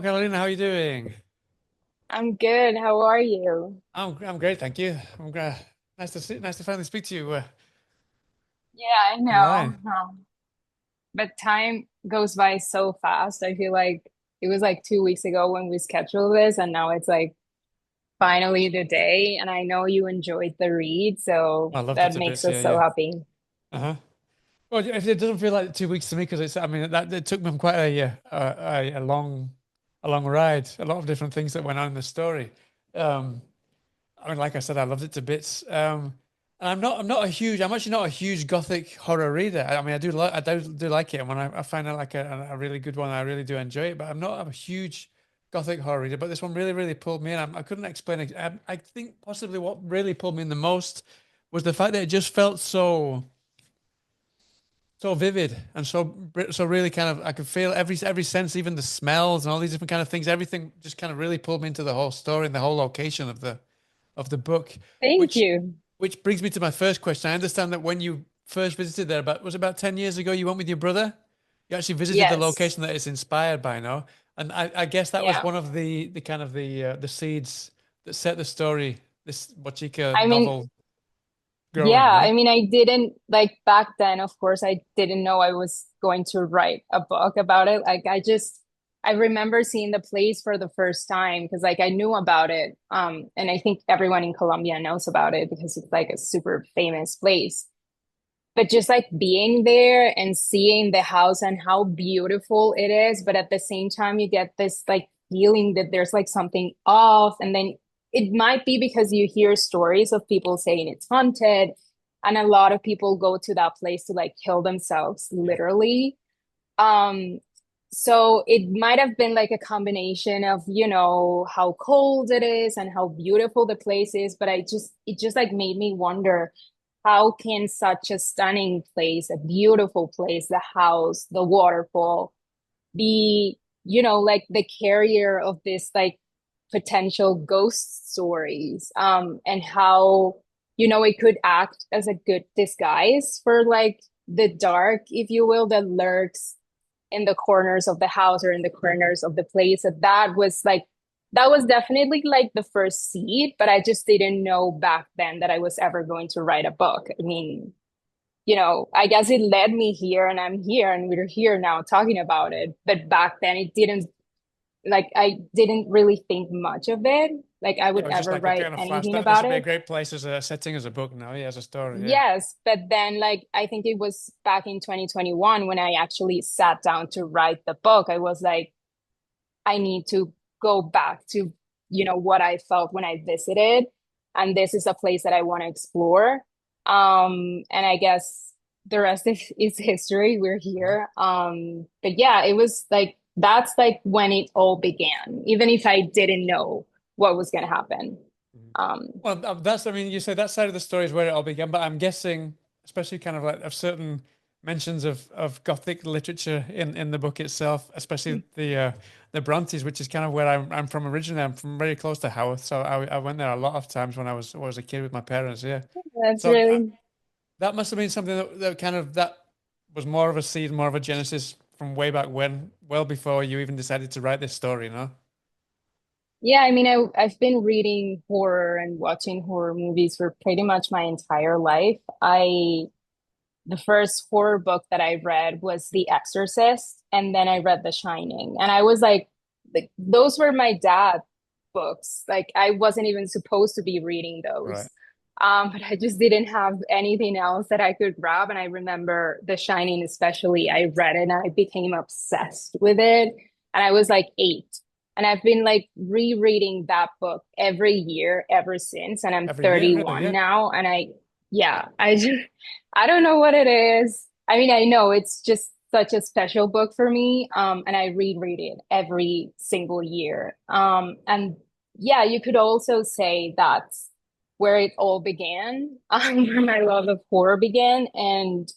Carolina. How are you doing? I'm good. How are you? I'm great, thank you. Nice to finally speak to you Yeah, I know. online. But time goes by so fast. I feel like it was like 2 weeks ago when we scheduled this, and now it's like finally the day. And I know you enjoyed the read, so I loved it that to makes bits. Yeah, us so yeah. happy. Uh-huh. Well, if it doesn't feel like 2 weeks to me because I mean, that it took me quite a long ride. A lot of different things that went on in the story. Um, I mean, like I said, I loved it to bits. And I'm actually not a huge gothic horror reader. I mean, I do like it, and when I find out like a really good one, I really do enjoy it. But I'm not a huge gothic horror reader. But this one really pulled me in. I couldn't explain it. I think possibly what really pulled me in the most was the fact that it just felt so vivid and so really kind of I could feel every sense, even the smells and all these different kind of things. Everything just kind of really pulled me into the whole story and the whole location of the book, Thank which you. which brings me to my first question. I understand that when you first visited there, about 10 years ago, you went with your brother. You actually visited the Yes. location that it's inspired by now. And I guess that was Yeah. one of the kind of the seeds that set the story, this Bochica I mean, novel growing, yeah, no? I mean, I didn't like back then, of course, I didn't know I was going to write a book about it. I remember seeing the place for the first time because like I knew about it. And I think everyone in Colombia knows about it because it's like a super famous place. But just like being there and seeing the house and how beautiful it is, but at the same time, you get this like feeling that there's like something off. And then it might be because you hear stories of people saying it's haunted, and a lot of people go to that place to like kill themselves, Yeah. literally. Um, so it might have been like a combination of, how cold it is and how beautiful the place is, but it just like made me wonder how can such a stunning place, a beautiful place, the house, the waterfall, be, like the carrier of this like potential ghost stories, and how, it could act as a good disguise for like the dark, if you will, that lurks in the corners of the house or in the corners of the place. That was definitely like the first seed, but I just didn't know back then that I was ever going to write a book. I mean, I guess it led me here, and I'm here and we're here now talking about it. But back then it didn't, like, I didn't really think much of it. Like I Yeah, would it was just ever like, okay, write on a flash, anything this about would be a it. great place as a setting, as a book now, yeah, as a story, yeah. Yes, but then like I think it was back in 2021 when I actually sat down to write the book. I was like, I need to go back to, what I felt when I visited. And this is a place that I want to explore. And I guess the rest is history. We're Uh-huh. here. But yeah, it was like, that's like when it all began, even if I didn't know what was going to happen. Mhm. Um, Well, I mean, you say that side of the story is where it all began, but I'm guessing, especially kind of like of certain mentions of Gothic literature in the book itself, especially the Brontes, which is kind of where I'm from originally. I'm from very close to Haworth, so I went there a lot of times when I was a kid with my parents. Yeah, that's so really, that must have been something that kind of that was more of a seed, more of a genesis from way back when, well before you even decided to write this story, you know? yeah, I mean, I've been reading horror and watching horror movies for pretty much my entire life. The first horror book that I read was The Exorcist, and then I read The Shining. And I was like those were my dad books. Like I wasn't even supposed to be reading Right. those. But I just didn't have anything else that I could grab. And I remember The Shining, especially, I read it and I became obsessed with it. And I was like 8. And I've been like rereading that book every year ever since. And I'm Every year, really, 31 yeah. now. And yeah, I don't know what it is. I mean, I know it's just such a special book for me. And I reread it every single year. And yeah, you could also say that's where it all began, where my love of horror began. And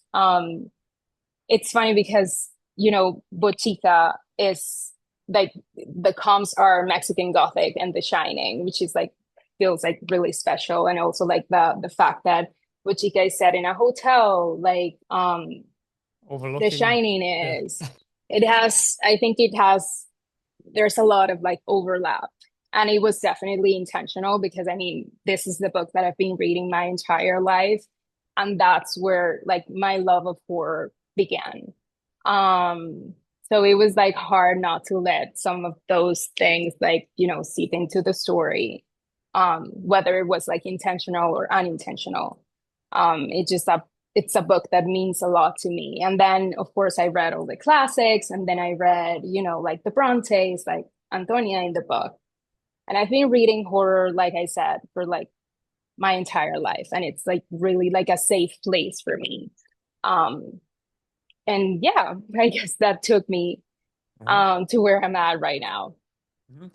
it's funny because, Bochica is like the comps are Mexican Gothic and The Shining, which is like feels like really special. And also like the fact that Bochica is set in a hotel, like The Overlooking. Shining Yeah. is. It has, I think it has there's a lot of like overlap. And it was definitely intentional because I mean, this is the book that I've been reading my entire life. And that's where like my love of horror began. Um, so it was like hard not to let some of those things like, seep into the story, whether it was like intentional or unintentional. It's a book that means a lot to me. And then, of course, I read all the classics, and then I read, like the Brontes, like Antonia in the book. And I've been reading horror, like I said, for like my entire life, and it's like really like a safe place for me. Um, and yeah, I guess that took me Uh-huh. to where I'm at right now. Hmm.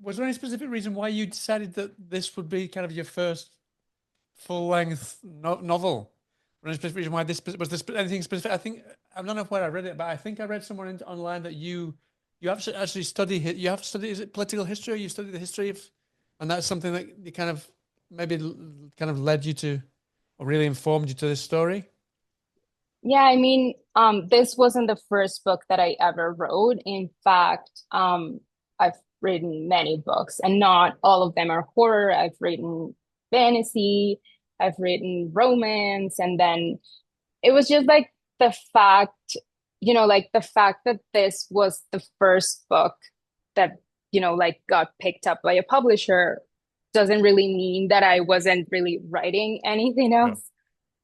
Was there any specific reason why you decided that this would be kind of your first full-length novel? Was there any specific reason why was this anything specific? I think I don't know where I read it, but I think I read somewhere online that you have to actually you have to study, is it political history? Or you study the history of, and that's something that you kind of maybe kind of led you to, or really informed you to this story. Yeah, I mean, this wasn't the first book that I ever wrote. In fact, I've written many books, and not all of them are horror. I've written fantasy, I've written romance, and then it was just like the fact, like the fact that this was the first book that, like got picked up by a publisher doesn't really mean that I wasn't really writing anything Yeah.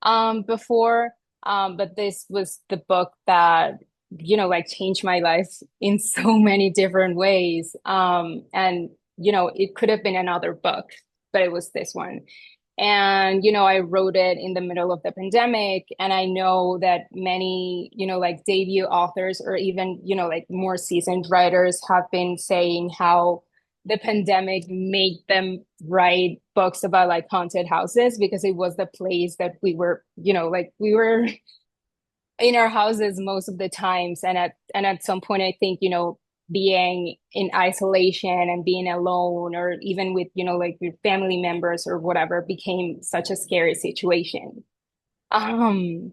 else before. But this was the book that, like changed my life in so many different ways. And, it could have been another book, but it was this one. And, I wrote it in the middle of the pandemic. And I know that many, like debut authors or even, like more seasoned writers have been saying how the pandemic made them write books about like haunted houses because it was the place that we were, like we were in our houses most of the times. And at some point, I think, being in isolation and being alone or even with, like your family members or whatever became such a scary situation. Um,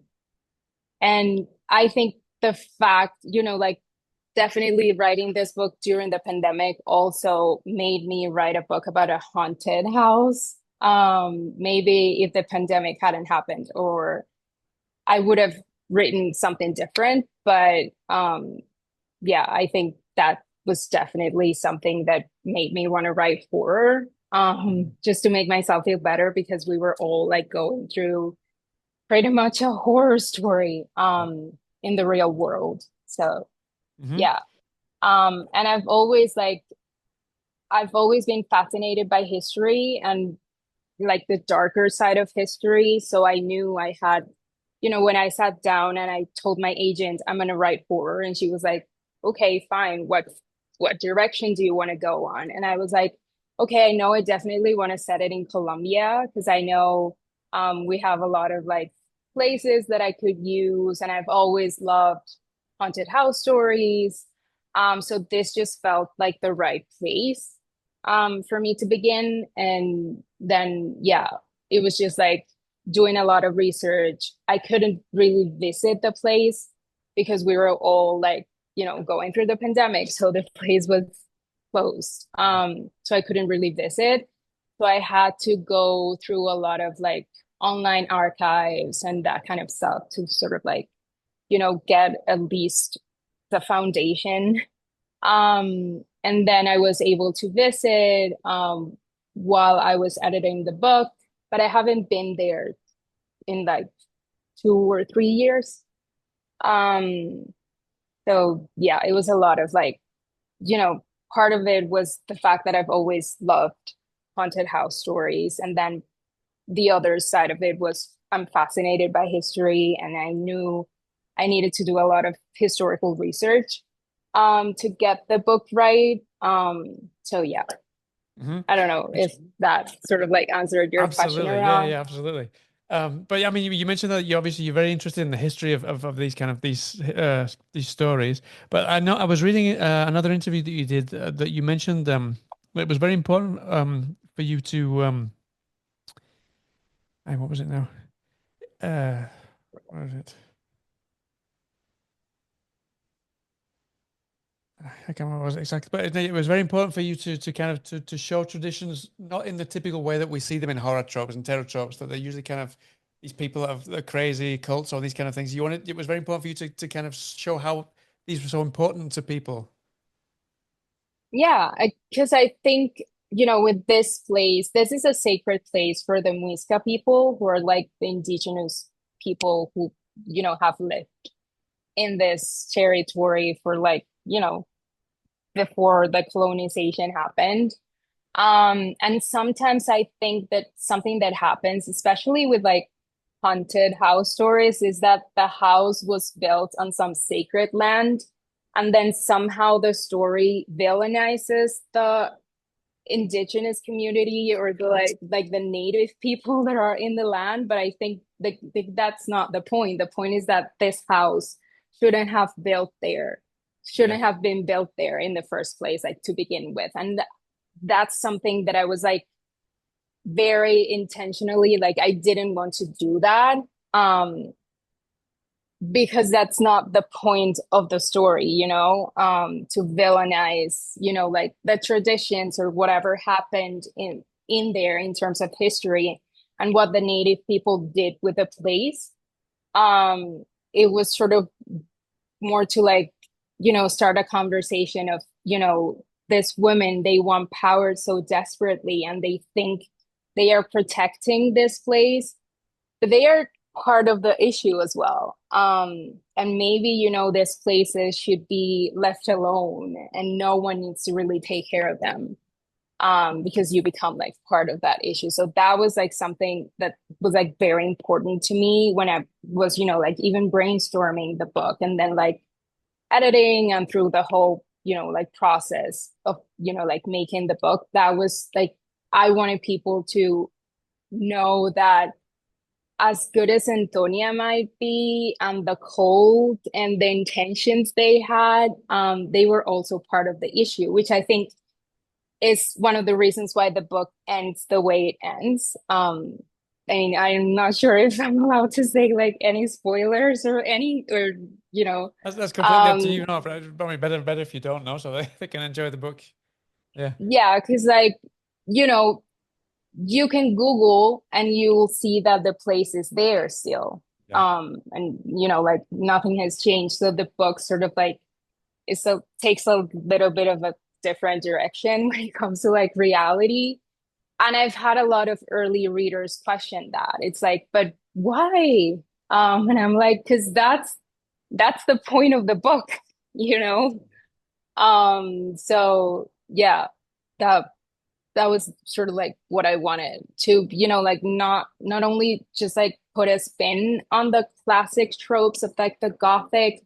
and I think the fact, like definitely writing this book during the pandemic also made me write a book about a haunted house. Maybe if the pandemic hadn't happened, or I would have written something different. But yeah, I think that was definitely something that made me want to write horror, Mhm. just to make myself feel better because we were all like going through pretty much a horror story Yeah. in the real world. So Hmm. yeah. And I've always been fascinated by history and like the darker side of history. So I knew I had, when I sat down and I told my agent I'm gonna write horror, and she was like, "Okay, fine. What direction do you want to go on?" And I was like, "Okay, I know I definitely want to set it in Colombia because I know we have a lot of like places that I could use, and I've always loved haunted house stories. So this just felt like the right place for me to begin. And then, yeah, it was just like doing a lot of research. I couldn't really visit the place because we were all like, going through the pandemic. So the place was closed. So I couldn't really visit. So I had to go through a lot of like online archives and that kind of stuff to sort of like, get at least the foundation. And then I was able to visit while I was editing the book, but I haven't been there in like 2 or 3 years. Um, so yeah, it was a lot of like, you know, part of it was the fact that I've always loved haunted house stories. And then the other side of it was I'm fascinated by history, and I knew I needed to do a lot of historical research to get the book right. So yeah, Hmm. I don't know if that sort of like answered your question Absolutely. Yeah, around. yeah, absolutely. But yeah, I mean, you mentioned that you're very interested in the history of these kind of these stories. But I know I was reading another interview that you did that you mentioned it was very important for you to what was it now? Uh, what is it? I can't remember what it was exactly, but it was very important for you to kind of to show traditions not in the typical way that we see them in horror tropes and terror tropes, that they're usually kind of these people that have the crazy cults or these kind of things. You wanted it was very important for you to kind of show how these were so important to people. Yeah, because I think, with this place, this is a sacred place for the Muisca people who are like the indigenous people who, have lived in this territory for like, before the colonization happened. And sometimes I think that something that happens, especially with like haunted house stories, is that the house was built on some sacred land, and then somehow the story villainizes the indigenous community or the like the native people that are in the land. But I think that's not the point. The point is that this house shouldn't have built there, Yeah. shouldn't have been built there in the first place, like to begin with. And that's something that I was like very intentionally, like I didn't want to do that. Um, because that's not the point of the story, to villainize, like the traditions or whatever happened in there in terms of history and what the native people did with the place. It was sort of more to like, start a conversation of, this women, they want power so desperately and they think they are protecting this place, but they are part of the issue as well. And maybe, these places should be left alone and no one needs to really take care of them, because you become like part of that issue. So that was like something that was like very important to me when I was, like even brainstorming the book and then like editing and through the whole, like process of, like making the book. That was like, I wanted people to know that as good as Antonia might be, and the cold and the intentions they had, they were also part of the issue, which I think is one of the reasons why the book ends the way it ends. I mean, I'm not sure if I'm allowed to say like any spoilers or any, or, you know, That's completely up to um, you. No, but probably better if you don't know, so they can enjoy the book. Yeah. yeah, because like, you know, you can Google and you'll see that the place is there still. Yeah. And like nothing has changed. So the book sort of like takes a little bit of a different direction when it comes to like reality. And I've had a lot of early readers question that. It's like, but why? And I'm like, because that's the point of the book, you know? So yeah, that that was sort of like what I wanted to, like not only just like put a spin on the classic tropes of like the Gothic,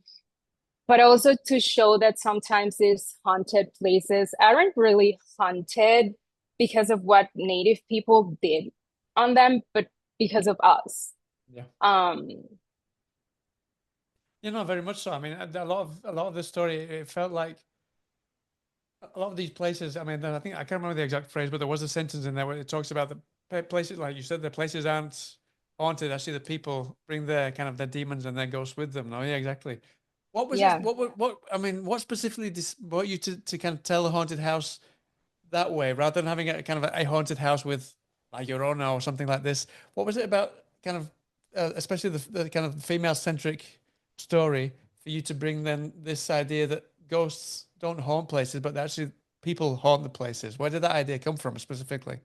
but also to show that sometimes these haunted places aren't really haunted because of what native people did on them, but because of us. Yeah. Um, You know, very much so. I mean, a lot of the story, it felt like a lot of these places. I mean, I think I can't remember the exact phrase, but there was a sentence in there where it talks about the places, like you said, the places aren't haunted. Actually, the people bring their kind of their demons and their ghosts with them. No, yeah, exactly. What was it? yeah. What? I mean, what specifically brought you to kind of tell a haunted house that way, rather than having a kind of a haunted house with like your own or something like this? What was it about, kind of, especially the kind of female centric story, for you to bring then this idea that ghosts don't haunt places, but actually people haunt the places? Where did that idea come from specifically?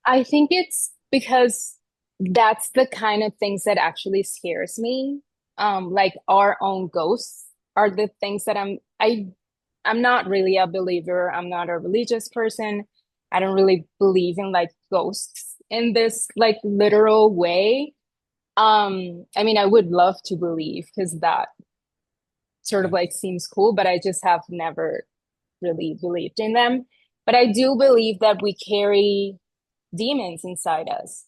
I think it's because that's the kind of things that actually scares me. Like our own ghosts are the things that I'm not really a believer. I'm not a religious person. I don't really believe in like ghosts in this like literal way. I mean, I would love to believe because that sort of Yeah, like seems cool, but I just have never really believed in them. But I do believe that we carry demons inside us.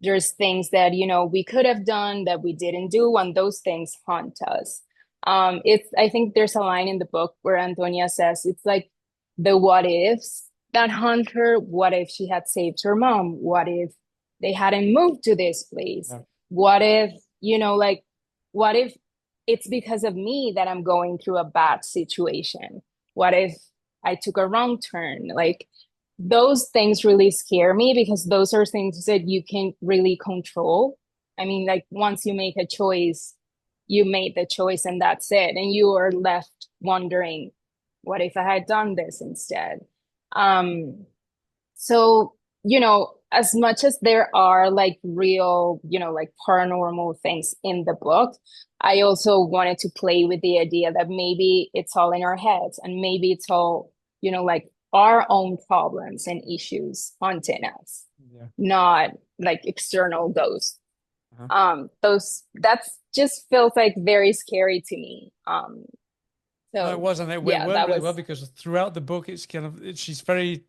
There's things that, we could have done that we didn't do, and those things haunt us. I think there's a line in the book where Antonia says it's like the what ifs that haunt her. What if she had saved her mom? What if they hadn't moved to this place? yeah, What if, like, what if it's because of me that I'm going through a bad situation? What if I took a wrong turn? Like those things really scare me because those are things that you can really control. I mean, like once you make a choice, you made the choice and that's it. And you are left wondering, what if I had done this instead? Um, so, as much as there are like real, like paranormal things in the book, I also wanted to play with the idea that maybe it's all in our heads and maybe it's all, like our own problems and issues haunting us, Yeah. not like external ghosts. Uh-huh. That's just feels like very scary to me. No, it So wasn't. It yeah, worked that really well was because throughout the book, she's very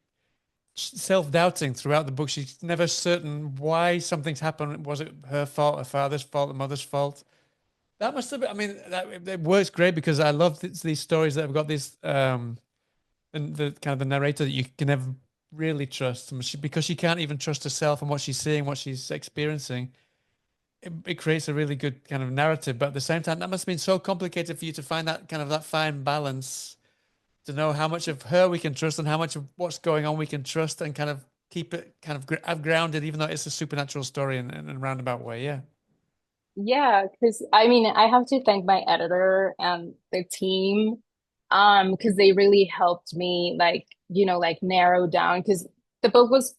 self-doubting throughout the book. She's never certain why something's happened. Was it her fault, her father's fault, the mother's fault? That must have been. I mean, it works great because I love these stories that have got this and the kind of the narrator that you can never really trust, and because she can't even trust herself and what she's seeing, what she's experiencing. It creates a really good kind of narrative, but at the same time, that must have been so complicated for you to find that kind of that fine balance to know how much of her we can trust and how much of what's going on we can trust and kind of keep it kind of grounded, even though it's a supernatural story in a roundabout way. Yeah. Yeah, because I mean, I have to thank my editor and the team, because they really helped me like, like narrow down because the book was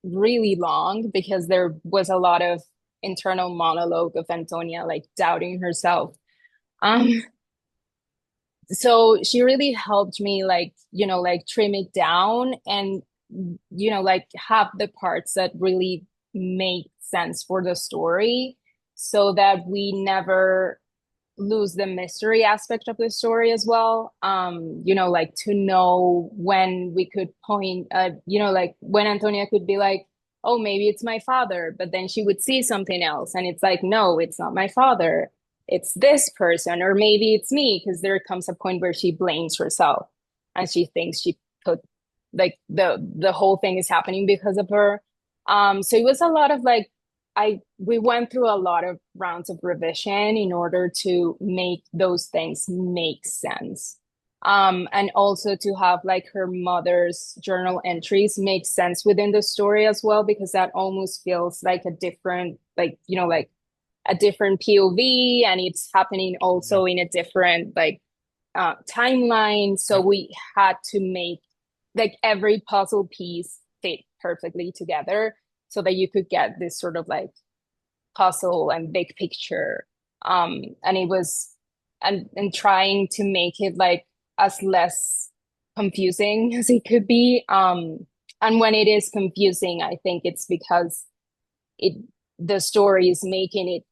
really long because there was a lot of internal monologue of Antonia like doubting herself. Um, so she really helped me like, like trim it down and like have the parts that really make sense for the story so that we never lose the mystery aspect of the story as well. Like to know when we could point like when Antonia could be like, oh, maybe it's my father, but then she would see something else and it's like, no, it's not my father. It's this person, or maybe it's me, because there comes a point where she blames herself and she thinks she put like the whole thing is happening because of her. So it was a lot of like we went through a lot of rounds of revision in order to make those things make sense. And also to have like her mother's journal entries make sense within the story as well, because that almost feels like a different, like, like a different POV, and it's happening Yeah. also in a different like timeline. So Yeah. we had to make like every puzzle piece fit perfectly together so that you could get this sort of like puzzle and big picture. And it was and trying to make it like as less confusing as it could be. And when it is confusing, I think it's because it the story is making it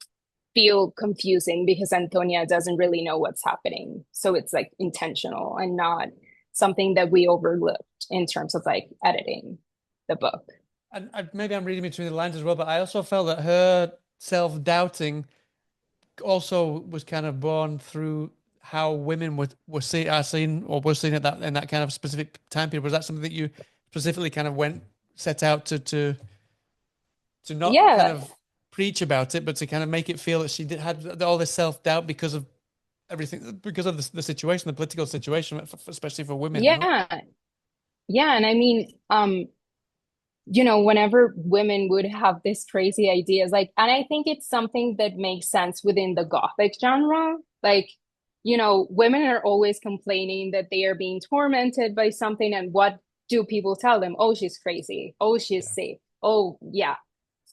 feel confusing because Antonia doesn't really know what's happening. So it's like intentional and not something that we overlooked in terms of like editing the book. And maybe I'm reading between the lines as well, but I also felt that her self-doubting also was kind of born through how women are seen or were seen at that in that kind of specific time period. Was that something that you specifically kind of set out to not kind Yeah, of preach about it, but to kind of make it feel that had all this self-doubt because of everything, because of the situation, the political situation, especially for women, you know? yeah, yeah. And I mean, whenever women would have this crazy ideas, like, and I think it's something that makes sense within the Gothic genre. Like, women are always complaining that they are being tormented by something. And what do people tell them? Oh, she's crazy. Oh, she's Yeah. sick. Oh, yeah.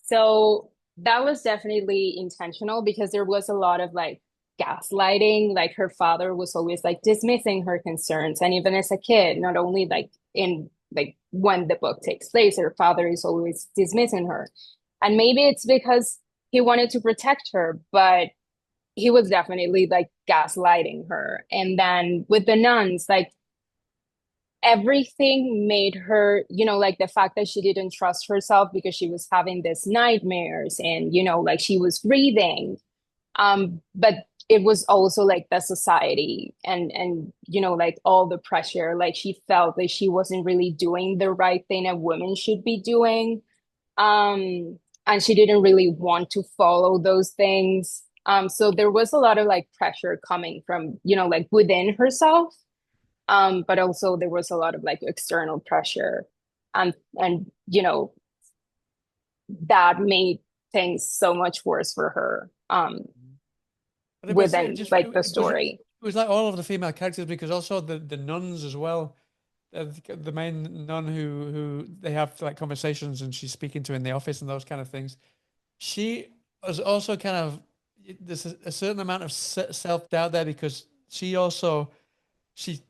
So that was definitely intentional because there was a lot of like gaslighting. Like her father was always like dismissing her concerns. And even as a kid, not only like in like when the book takes place, her father is always dismissing her. And maybe it's because he wanted to protect her, but he was definitely like gaslighting her. And then with the nuns, like everything made her, like the fact that she didn't trust herself because she was having these nightmares and, like she was breathing. But it was also like the society and like all the pressure. Like she felt that she wasn't really doing the right thing a woman should be doing. And she didn't really want to follow those things. So there was a lot of like pressure coming from, like within herself. But also there was a lot of like external pressure. And that made things so much worse for her But it within just like the it story. was like all of the female characters because also the nuns as well. The main nun who they have like conversations and she's speaking to in the office and those kind of things. She was also kind of there's a certain amount of self-doubt there because she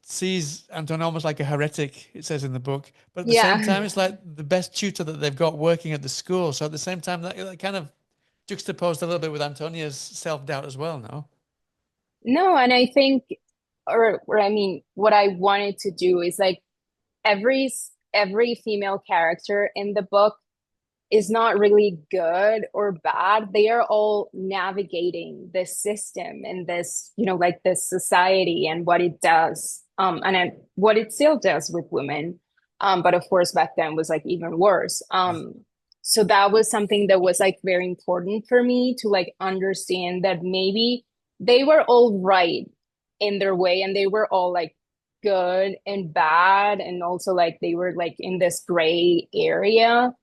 sees Antonia almost like a heretic, it says in the book. But at the same Yeah. time, it's like the best tutor that they've got working at the school. So at the same time, that kind of juxtaposed a little bit with Antonia's self-doubt as well, no? No, and I think, or I mean, what I wanted to do is like every female character in the book is not really good or bad. They are all navigating this system and this, like this society and what it does, what it still does with women. But of course, back then was like even worse. So that was something that was like very important for me to like understand that maybe they were all right in their way and they were all like good and bad and also like they were like in this gray area,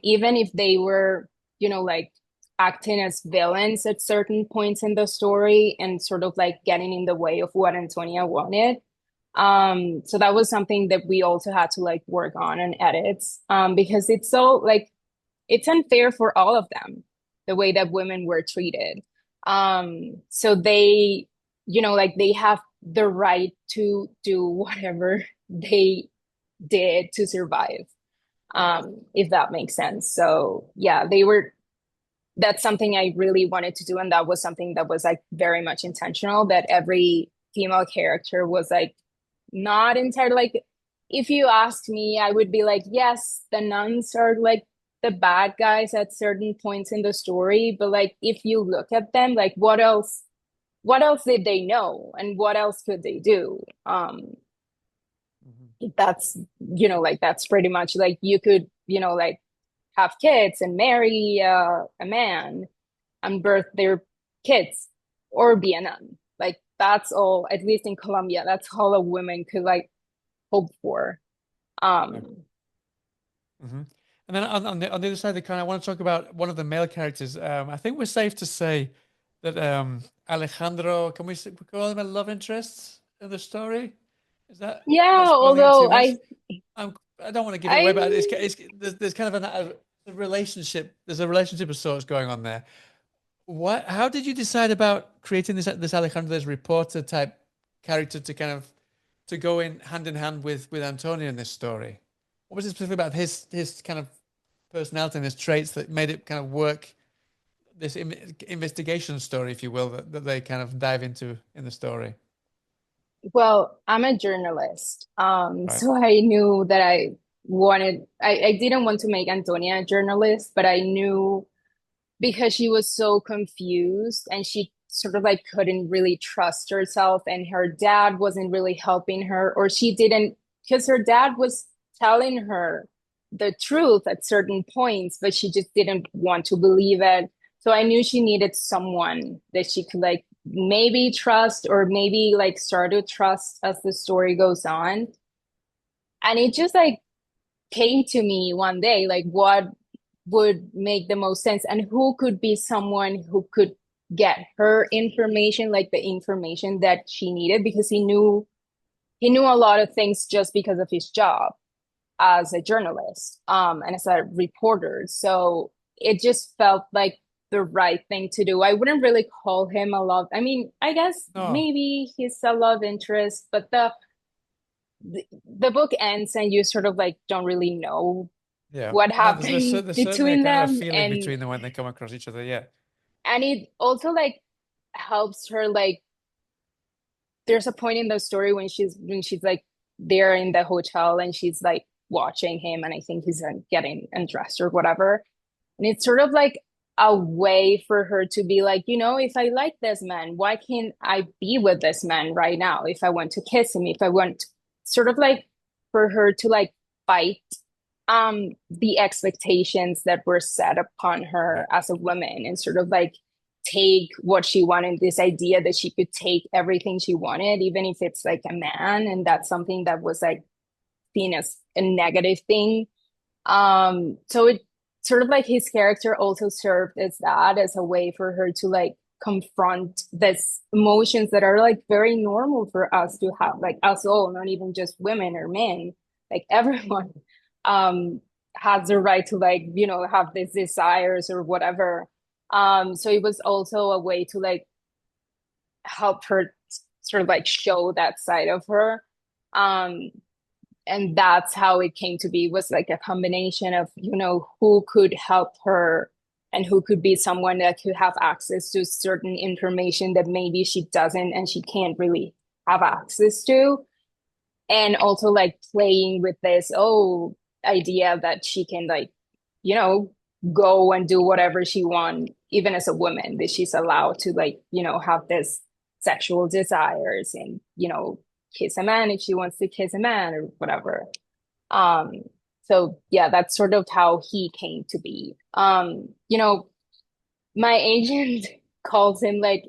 even if they were, like acting as villains at certain points in the story and sort of like getting in the way of what Antonia wanted. So that was something that we also had to like work on and edit, because it's so like it's unfair for all of them, the way that women were treated. So they, like they have the right to do whatever they did to survive, if that makes sense. So yeah, that's something I really wanted to do. And that was something that was like very much intentional, that every female character was like not entirely like, if you asked me, I would be like, yes, the nuns are like the bad guys at certain points in the story. But like, if you look at them, like what else did they know? And what else could they do? Mhm. That's, like that's pretty much like you could, like have kids and marry a man and birth their kids or be a nun. Like that's all, at least in Colombia, that's all a woman could like hope for. Yeah. Um, Hmm. And then on the other side of the coin, I want to talk about one of the male characters. I think we're safe to say that Alejandro, can we call him a love interest in the story? Is that not yeah, spoiling it too although much? I don't want to give it away, but I'm there's kind of a relationship. There's a relationship of sorts going on there. What? How did you decide about creating this Alejandro, this reporter type character to kind of to go in hand with Antonio in this story? What was it specifically about his kind of personality and his traits that made it kind of work? This investigation story, if you will, that they kind of dive into in the story, well, I'm a journalist. right? So I knew that I didn't want to make Antonia a journalist, but I knew because she was so confused and she sort of like couldn't really trust herself and her dad wasn't really helping her, or she didn't, because her dad was telling her the truth at certain points but she just didn't want to believe it. So I knew she needed someone that she could like maybe trust or maybe like start to trust as the story goes on. And it just like came to me one day, like what would make the most sense and who could be someone who could get her information, like the information that she needed, because he knew a lot of things just because of his job as a journalist, and as a reporter. So it just felt like the right thing to do. I wouldn't really call him a love. I mean, I guess No, maybe he's a love interest, but the book ends and you sort of like don't really know yeah, what no. happened There's certainly a between kind of a them. feeling between them when they come across each other. Yeah, And it also like helps her like there's a point in the story when she's like there in the hotel and she's like watching him and I think he's getting undressed or whatever. And it's sort of like a way for her to be like, if I like this man, why can't I be with this man right now? If I want to kiss him, if I want sort of like for her to like fight the expectations that were set upon right. her as a woman and sort of like take what she wanted, this idea that she could take everything she wanted, even if it's like a man, and that's something that was like seen as a negative thing. So it sort of like his character also served as that, as a way for her to like confront this emotions that are like very normal for us to have, like us all, not even just women or men, like everyone um has the right to like, you know, have these desires or whatever. So it was also a way to like help her sort of like show that side of her. Um, and that's how it came to be, was like a combination of, you know, who could help her and who could be someone that could have access to certain information that maybe she doesn't and she can't really have access to. And also like playing with this idea that she can like, you know, go and do whatever she wants, even as a woman, that she's allowed to like, you know, have this sexual desires and, you know, kiss a man if she wants to kiss a man or whatever. um so yeah, that's sort of how he came to be. You know, my agent calls him like,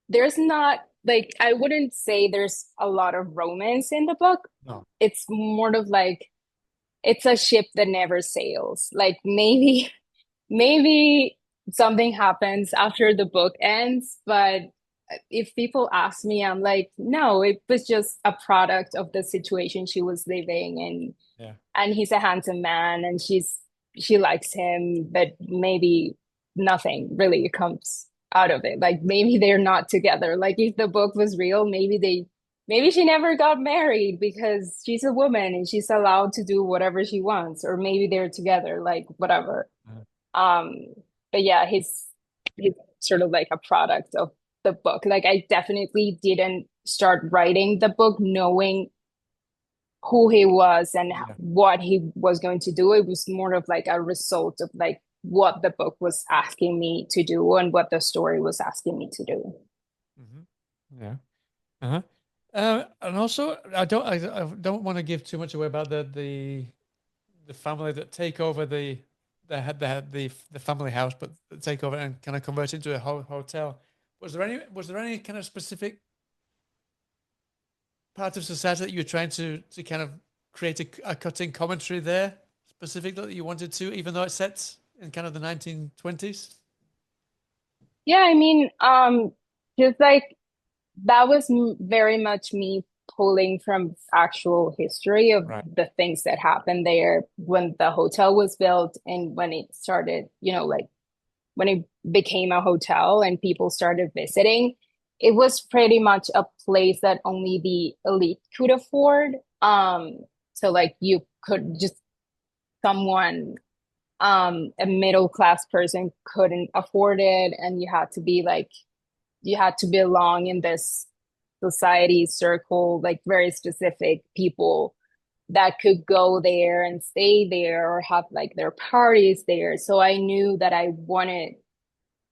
there's not like, I wouldn't say there's a lot of romance in the book. No. It's more of like, it's a ship that never sails. Like maybe something happens after the book ends, but if people ask me, I'm like, no, it was just a product of the situation she was living in. Yeah. And he's a handsome man and she likes him, but maybe nothing really comes out of it. Like maybe they're not together. Like if the book was real, maybe she never got married because she's a woman and she's allowed to do whatever she wants, or maybe they're together, like whatever. Uh, um but yeah, he's sort of like a product of the book. Like I definitely didn't start writing the book knowing who he was and yeah. what he was going to do. It was more of like a result of like what the book was asking me to do and what the story was asking me to do. Hmm. Yeah. Uh-huh. And also, I don't want to give too much away about the family that take over the family house, but that take over and kind of convert it into a hotel. Was there any kind of specific part of society that you were trying to kind of create a cutting commentary there specifically that you wanted to, even though it's set in kind of the 1920s? Yeah, I mean, just like that was very much me pulling from actual history of Right. the things that happened there when the hotel was built and when it started, you know, like when it became a hotel and people started visiting. It was pretty much a place that only the elite could afford. So like you could just, someone, a middle class person couldn't afford it, and you had to be like, you had to belong in this society circle, like very specific people that could go there and stay there or have like their parties there. So I knew that I wanted,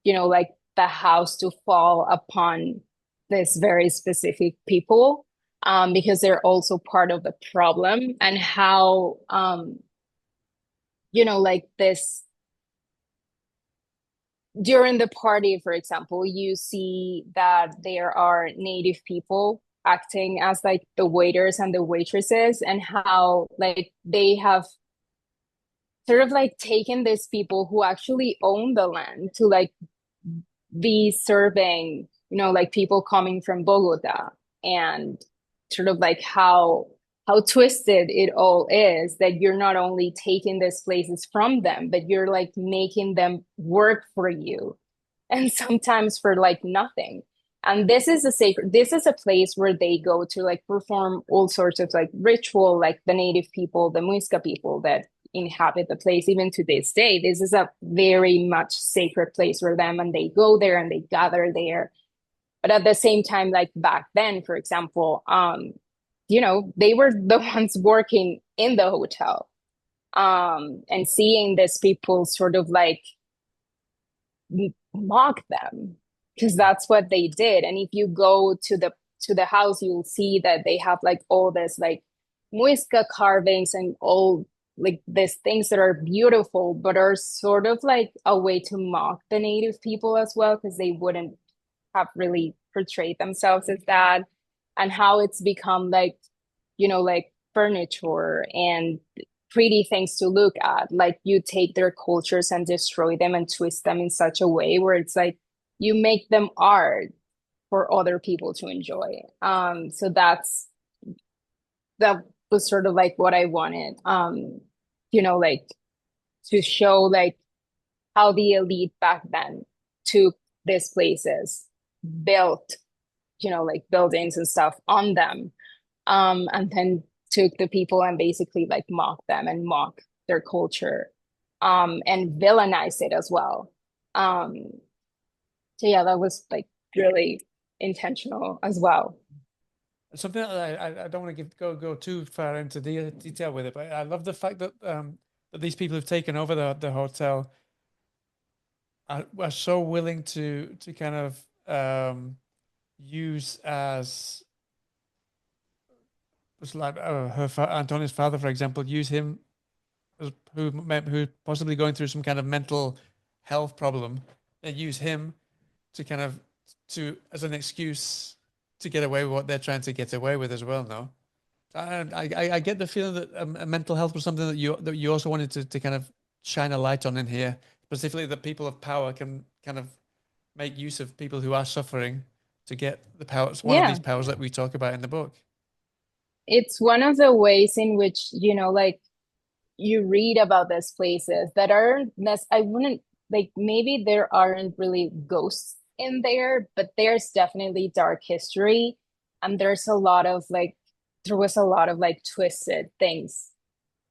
you know, like the house to fall upon this very specific people, because they're also part of the problem. And how, you know, like this, during the party, for example, you see that there are native people acting as like the waiters and the waitresses, and how like they have sort of like taken these people who actually own the land to like be serving, you know, like people coming from Bogota. And sort of like how twisted it all is, that you're not only taking these places from them, but you're like making them work for you, and sometimes for like nothing. And this is a place where they go to like perform all sorts of like ritual, like the native people, the Muisca people that inhabit the place. Even to this day, this is a very much sacred place for them, and they go there and they gather there. But at the same time, like back then, for example, you know, they were the ones working in the hotel, and seeing these people sort of like mock them, because that's what they did. And if you go to the house, you'll see that they have like all this like muisca carvings and all like these things that are beautiful, but are sort of like a way to mock the native people as well, because they wouldn't have really portrayed themselves as that, and how it's become like, like furniture and pretty things to look at. Like you take their cultures and destroy them and twist them in such a way where it's like you make them art for other people to enjoy. So that was sort of like what I wanted. Like to show like how the elite back then took these places, built, like buildings and stuff on them, and then took the people and basically like mock them and mock their culture, and villainize it as well. Um, so yeah, that was like really intentional as well. Something that I don't want to go too far into detail with it, but I love the fact that that these people who've taken over the hotel are so willing to kind of use as was like Antonia's father, for example, use him as who possibly going through some kind of mental health problem, and use him to kind of to as an excuse to get away with what they're trying to get away with as well. No, and I get the feeling that mental health was something that you also wanted to kind of shine a light on in here, specifically that people of power can kind of make use of people who are suffering to get the powers, one of Yeah, these powers that we talk about in the book. it's one of the ways in which, like you read about these places that aren't I wouldn't like, maybe there aren't really ghosts in there, but there's definitely dark history. And there was a lot of like twisted things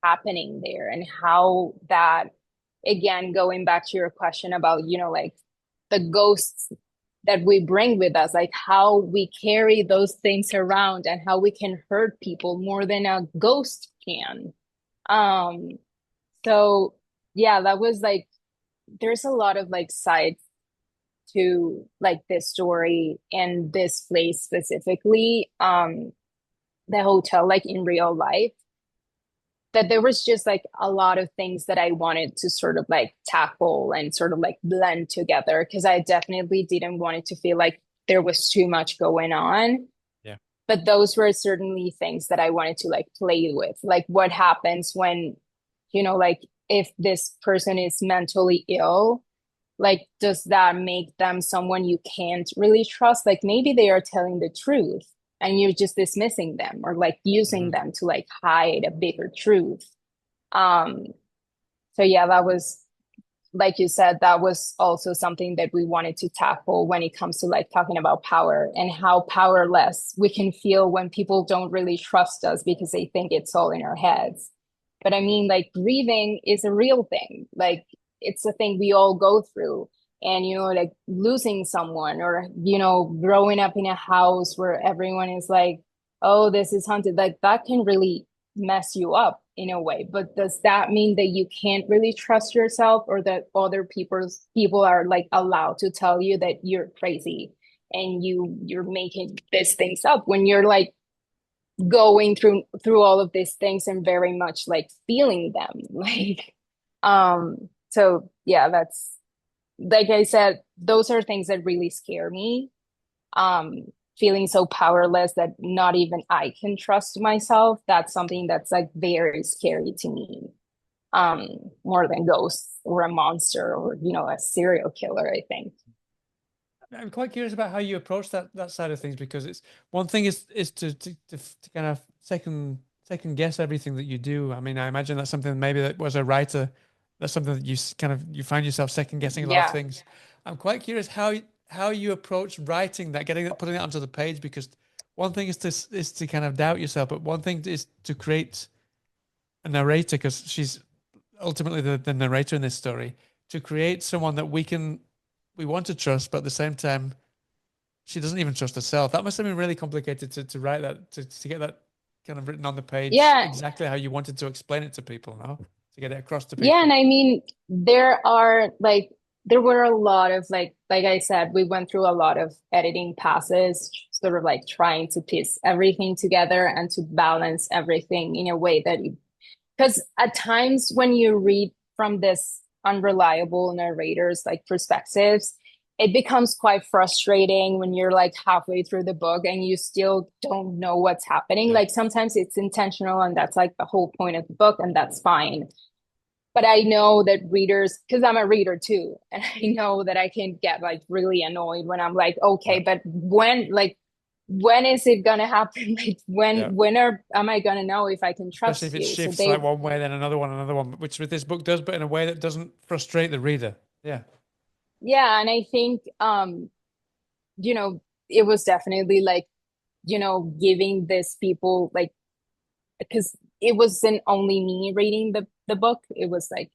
happening there, and how that, again, going back to your question about, like the ghosts that we bring with us, like how we carry those things around and how we can hurt people more than a ghost can. Um, so yeah, that was like, there's a lot of like sides to like this story and this place specifically, the hotel, like in real life, that there was just like a lot of things that I wanted to sort of like tackle and sort of like blend together, because I definitely didn't want it to feel like there was too much going on. Yeah. But those were certainly things that I wanted to like play with. Like what happens when, like if this person is mentally ill, like does that make them someone you can't really trust? Like maybe they are telling the truth and you're just dismissing them, or like using Mhm. them to like hide a bigger truth. Um, so yeah, that was, like you said, that was also something that we wanted to tackle when it comes to like talking about power, and how powerless we can feel when people don't really trust us because they think it's all in our heads. But I mean, like grieving is a real thing. Like it's a thing we all go through. And, like losing someone, or, growing up in a house where everyone is like, oh, this is haunted, like that can really mess you up in a way. But does that mean that you can't really trust yourself, or that other people are like allowed to tell you that you're crazy and you're making these things up, when you're like going through all of these things and very much like feeling them? Like, so yeah, that's, like I said, those are things that really scare me. um Feeling so powerless that not even I can trust myself, that's something that's like very scary to me, um more than ghosts or a monster, or a serial killer, I think. I'm quite curious about how you approach that side of things, because it's one thing is to kind of second guess everything that you do. I mean, I imagine that's something maybe that was a writer, that's something that kind of you find yourself second guessing a lot of Yeah. things. I'm quite curious how you approach writing that, getting that, putting it onto the page, because one thing is to kind of doubt yourself, but one thing is to create a narrator, because she's ultimately the narrator in this story, to create someone that we want to trust, but at the same time, she doesn't even trust herself. That must have been really complicated to write that, to get that kind of written on the page Yeah. exactly how you wanted to explain it to people, no? To get it across to Yeah, and people. I mean, there were a lot of like I said, we went through a lot of editing passes, sort of like trying to piece everything together and to balance everything in a way that Because at times when you read from this unreliable narrators like perspectives, it becomes quite frustrating when you're like halfway through the book and you still don't know what's happening. Yeah. Like sometimes it's intentional and that's like the whole point of the book, and that's fine. But I know that readers, because I'm a reader too, and I know that I can get like really annoyed when I'm like, okay, Right. but when is it gonna happen? Like Yeah. am I gonna know if I can Especially if trust it you? So shifts like they, one way, then another one, which with this book does, but in a way that doesn't frustrate the reader. Yeah. yeah, and I think you know, it was definitely like, giving this people like, because it wasn't only me reading the book, it was like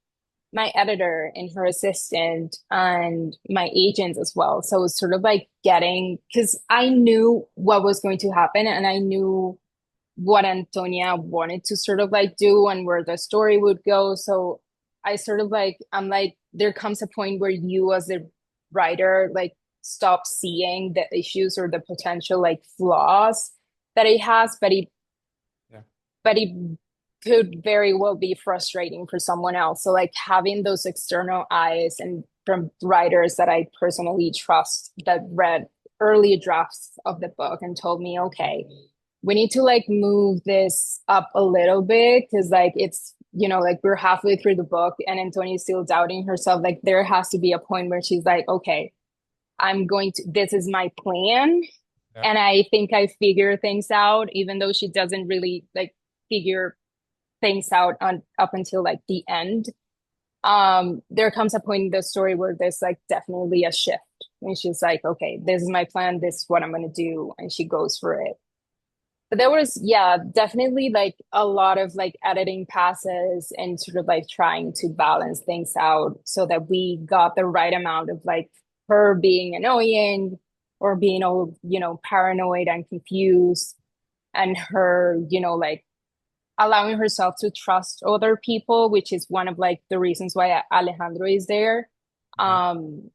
my editor and her assistant and my agent as well. So it was sort of like getting, because I knew what was going to happen and I knew what Antonia wanted to sort of like do and where the story would go. So I sort of like, I'm like, there comes a point where you as a writer, like stop seeing the issues or the potential like flaws that it has, Yeah. but it could very well be frustrating for someone else. So like having those external eyes and from writers that I personally trust that read early drafts of the book and told me, okay, we need to like move this up a little bit because like it's, like we're halfway through the book and Antonia's still doubting herself. Like there has to be a point where she's like, okay, this is my plan. Yeah. And I think I figure things out, even though she doesn't really like figure things out on up until like the end. There comes a point in the story where there's like definitely a shift. And she's like, okay, this is my plan, this is what I'm gonna do, and she goes for it. But there was, yeah, definitely like a lot of like editing passes and sort of like trying to balance things out so that we got the right amount of like her being annoying or being all, paranoid and confused, and her, like allowing herself to trust other people, which is one of like the reasons why Alejandro is there. Right. Um,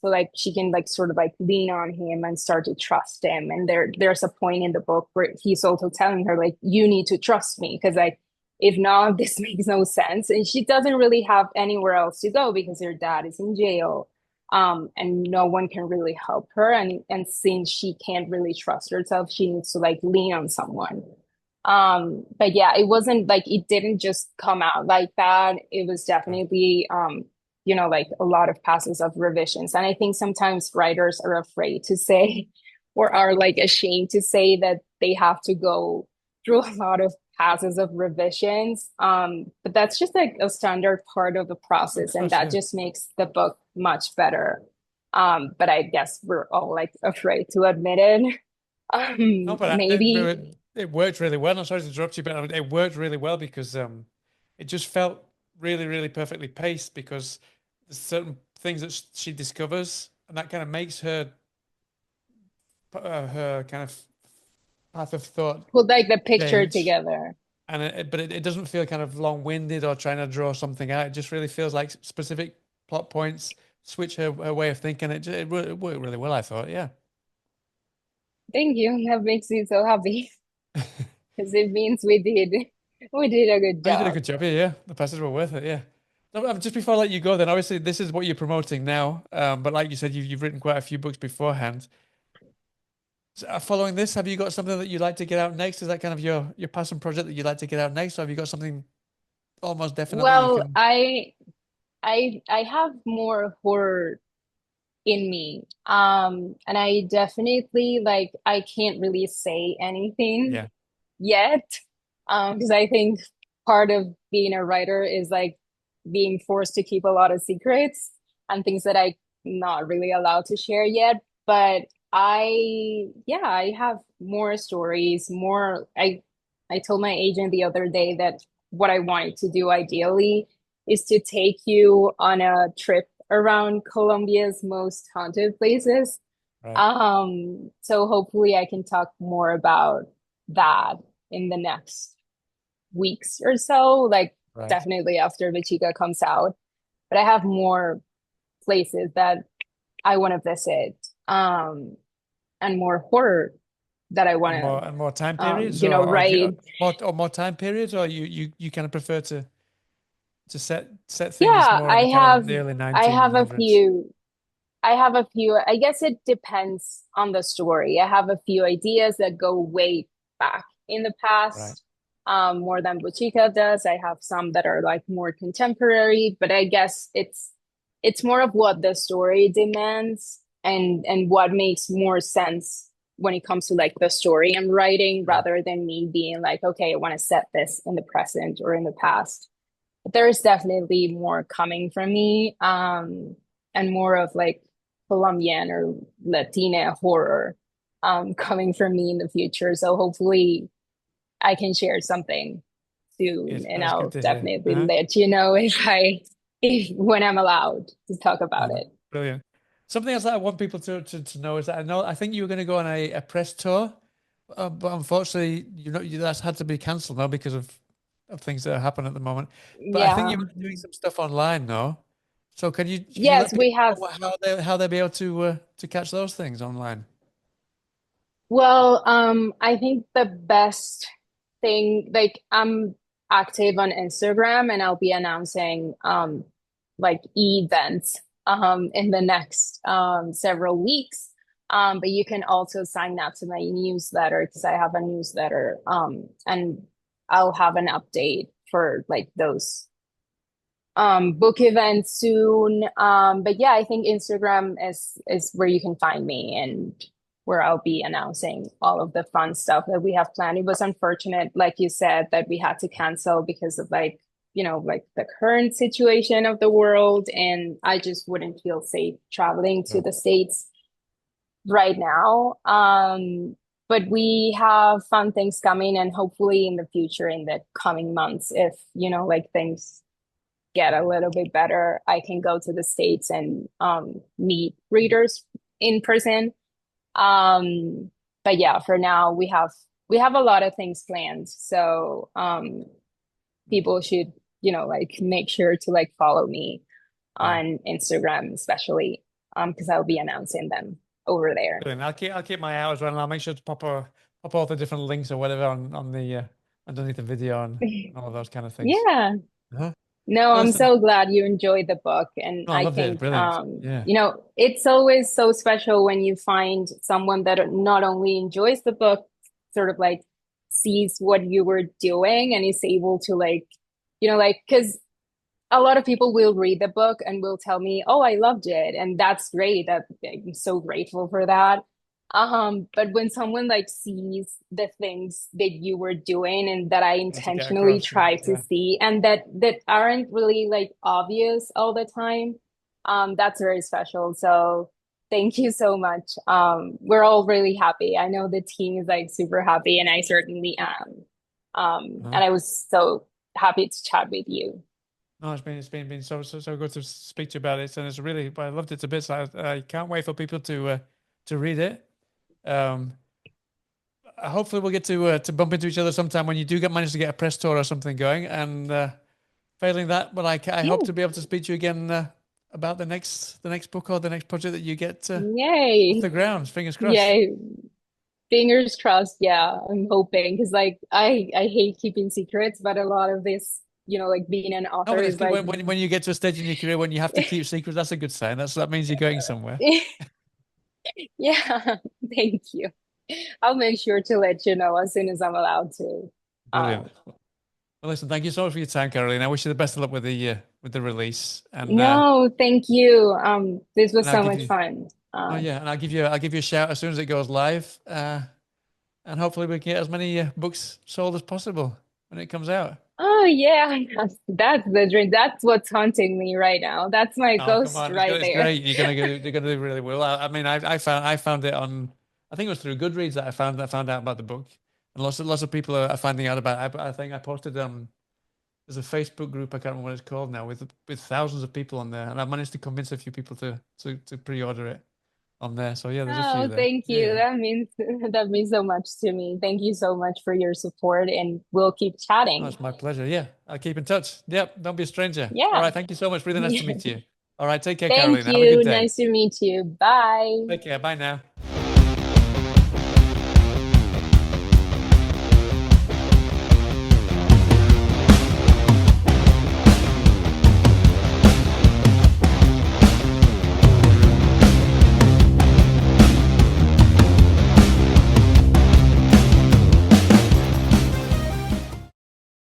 so like she can like sort of like lean on him and start to trust him. And there's a point in the book where he's also telling her like, you need to trust me because like if not, this makes no sense. And she doesn't really have anywhere else to go because her dad is in jail. And no one can really help her. And since she can't really trust herself, she needs to like lean on someone. But yeah, it wasn't like it didn't just come out like that. It was Yeah. definitely like a lot of passes of revisions. And I think sometimes writers are afraid to say or are like ashamed to say that they have to go through a lot of passes of revisions. But that's just like a standard part of the Of process, and course, that yeah. just makes the book much better. But I guess we're all like afraid to admit it. No, but Maybe. it worked really well. I'm sorry to interrupt you, but it worked really well because it just felt really, really perfectly paced because there's certain things that she discovers, and that kind of makes her kind of path of thought Put like the picture change. together. And it doesn't feel kind of long-winded or trying to draw something out. It just really feels like specific plot points switch her way of thinking. It worked really well, I thought. Yeah. Thank you. That makes me so happy because it means we did a good Oh, you did a job. good job here, yeah. The passes were worth it, yeah. No, just before I let you go, then obviously this is what you're promoting now. But like you said, you've written quite a few books beforehand. So, following this, have you got something that you'd like to get out next? Is that kind of your passion project that you'd like to get out next, or have you got something almost definite that you Well, can? I have more horror in me. And I definitely like I can't really say anything Yeah, yet. Because I think part of being a writer is like being forced to keep a lot of secrets and things that I'm not really allowed to share yet. But yeah, I have more stories, more. I told my agent the other day that what I wanted to do ideally is to take you on a trip around Colombia's most haunted places. right, So hopefully I can talk more about that in the next weeks or so, like right. definitely after Bochica comes out. But I have more places that I want to visit, and more horror. that I want And more time to, periods, or write. more time periods, or you kind of prefer to set things Yeah, more in the kind of the early I have a 1900s. few. I have a few. I guess it depends on the story. I have a few ideas that go way back in the Right. past, more than Bochica does. I have some that are like more contemporary, but I guess it's more of what the story demands and what makes more sense when it comes to like the story I'm writing Yeah. rather than me being like, okay, I want to set this in the present or in the past. But there is definitely more coming from me, and more of like Colombian or Latina horror coming from me in the future. So hopefully I can share something soon, Yes, and that's good I'll to hear. definitely let you know if when I'm allowed to talk about Uh-huh. it. Brilliant. Something else that I want people to know is that I think you were going to go on a press tour, but unfortunately, that's had to be cancelled now because of things that happen at the moment. But I think Yeah. you're doing some stuff online now. So can you Yes, let people we have. know how they'll be able to catch those things online? Well, I think the best thing, like I'm active on Instagram and I'll be announcing like events in the next several weeks. But you can also sign up to my newsletter because I have a newsletter, and I'll have an update for like those book events soon. But yeah, I think Instagram is where you can find me and where I'll be announcing all of the fun stuff that we have planned. It was unfortunate, like you said, that we had to cancel because of like, like the current situation of the world. And I just wouldn't feel safe traveling to Yeah. the States right now. But we have fun things coming, and hopefully in the future, in the coming months, if like things get a little bit better, I can go to the States and meet readers in person. Um, but yeah, for now we have a lot of things planned. So people should, like make sure to like follow me Yeah. on Instagram, especially because I'll be announcing them over there. Brilliant. I'll keep my eye as well, and I'll make sure to pop all the different links or whatever on the underneath the video and all of those kind of things. Yeah. Uh-huh. No, Well, I'm listen, so glad you enjoyed the book. And no, I I loved it. think, Brilliant. Yeah. it's always so special when you find someone that not only enjoys the book, sort of like sees what you were doing and is able to like, like, because a lot of people will read the book and will tell me, "Oh, I loved it," and that's great. I'm so grateful for that. But when someone like sees the things that you were doing and that I Want to get intentionally across. Yeah. try to Yeah. see and that aren't really like obvious all the time, that's very special. So thank you so much. We're all really happy. I know the team is like super happy, and I certainly am. Uh-huh. And I was so happy to chat with you. No, it's been so good to speak to you about it, and I loved it to bits. I can't wait for people to read it. Um, hopefully we'll get to bump into each other sometime when you do get manage to get a press tour or something going. And failing that, well, I hope Yeah. to be able to speak to you again about the next book or the next project that you get off Yay. the ground. Fingers crossed. Yay. Fingers crossed. Yeah, I'm hoping because like I hate keeping secrets, but a lot of this, like being an No, author but it's is good like when you get to a stage in your career when you have to keep secrets. That's a good sign. That means you're going somewhere. yeah, thank you. I'll make sure to let you know as soon as I'm allowed to. Brilliant. Um, Well, listen, thank you so much for your time, Caroline. I wish you the best of luck with the release, no, thank you. This was and I'll so give much you fun. oh yeah, and I'll give you a shout as soon as it goes live, and hopefully we can get as many books sold as possible when it comes out. Oh yeah, that's the dream. That's what's haunting me right now. That's my Oh, come ghost on, right it's there. great. You're gonna do really well. I mean, I found it on. I think it was through Goodreads that I found out about the book, and lots of people are finding out about it. I think I posted there's a Facebook group, I can't remember what it's called now, with thousands of people on there, and I managed to convince a few people to pre-order it on there. So yeah, there's a few Oh, there. thank Yeah, you. yeah. That means so much to me. Thank you so much for your support, and we'll keep Oh, chatting. it's my pleasure. Yeah, I'll keep in touch. Yep, don't be a stranger. All Yeah. right, thank you so much. Really nice to meet you. All right, take care, Thank Carolina. Have a good you. day. Nice to meet you. Bye. Take care. Bye now.